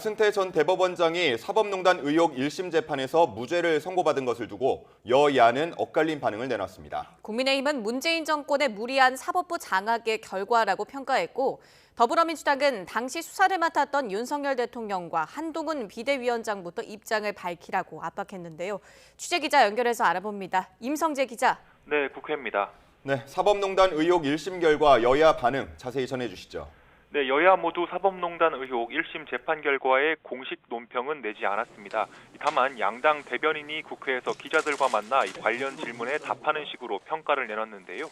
승태 전 대법원장이 사법농단 의혹 1심 재판에서 무죄를 선고받은 것을 두고 여야는 엇갈린 반응을 내놨습니다. 국민의힘은 문재인 정권의 무리한 사법부 장악의 결과라고 평가했고, 더불어민주당은 당시 수사를 맡았던 윤석열 대통령과 한동훈 비대위원장부터 입장을 밝히라고 압박했는데요. 취재기자 연결해서 알아봅니다. 임성재 기자. 네, 국회입니다. 네, 사법농단 의혹 1심 결과 여야 반응 자세히 전해주시죠. 네, 여야 모두 사법농단 의혹 1심 재판 결과에 공식 논평은 내지 않았습니다. 다만 양당 대변인이 국회에서 기자들과 만나 관련 질문에 답하는 식으로 평가를 내놨는데요.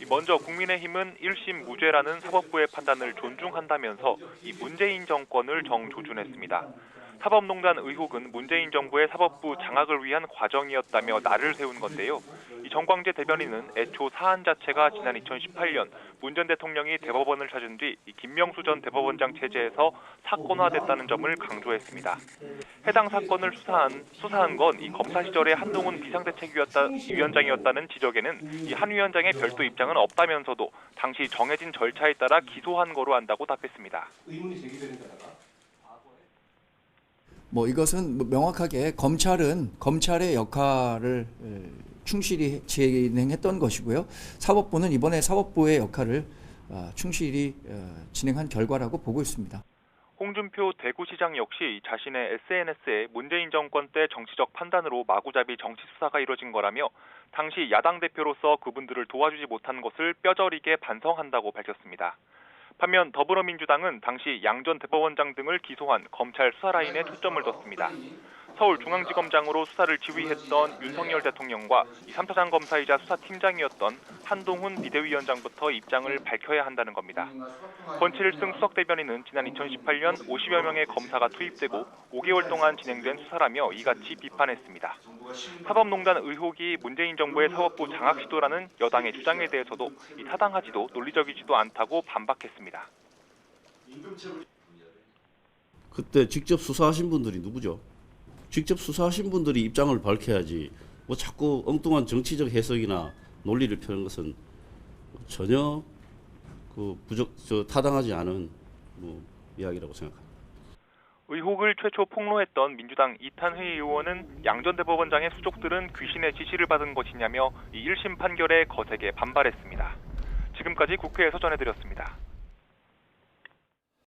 먼저 국민의힘은 1심 무죄라는 사법부의 판단을 존중한다면서 문재인 정권을 정조준했습니다. 사법농단 의혹은 문재인 정부의 사법부 장악을 위한 과정이었다며 날을 세운 건데요. 정광재 대변인은 애초 사안 자체가 지난 2018년 문 전 대통령이 대법원을 찾은 뒤 김명수 전 대법원장 체제에서 사건화됐다는 점을 강조했습니다. 해당 사건을 수사한 건 검사 시절의 한동훈 비상대책위원장이었다는 지적에는 한 위원장의 별도 입장은 없다면서도 당시 정해진 절차에 따라 기소한 거로 안다고 답했습니다. 이것은 명확하게 검찰은 검찰의 역할을 충실히 진행했던 것이고요. 사법부는 이번에 사법부의 역할을 충실히 진행한 결과라고 보고 있습니다. 홍준표 대구시장 역시 자신의 SNS에 문재인 정권 때 정치적 판단으로 마구잡이 정치 수사가 이뤄진 거라며 당시 야당 대표로서 그분들을 도와주지 못한 것을 뼈저리게 반성한다고 밝혔습니다. 반면 더불어민주당은 당시 양 전 대법원장 등을 기소한 검찰 수사 라인에 초점을 뒀습니다. 서울중앙지검장으로 수사를 지휘했던 윤석열 대통령과 3차장 검사이자 수사팀장이었던 한동훈 비대위원장부터 입장을 밝혀야 한다는 겁니다. 권칠승 수석대변인은 지난 2018년 50여 명의 검사가 투입되고 5개월 동안 진행된 수사라며 이같이 비판했습니다. 사법농단 의혹이 문재인 정부의 사법부 장악 시도라는 여당의 주장에 대해서도 타당하지도 논리적이지도 않다고 반박했습니다. 그때 직접 수사하신 분들이 누구죠? 직접 수사하신 분들이 입장을 밝혀야지 자꾸 엉뚱한 정치적 해석이나 논리를 펴는 것은 전혀 타당하지 않은 이야기라고 생각합니다. 의혹을 최초 폭로했던 민주당 이탄휘 의원은 양 전 대법원장의 수족들은 귀신의 지시를 받은 것이냐며 1심 판결에 거세게 반발했습니다. 지금까지 국회에서 전해드렸습니다.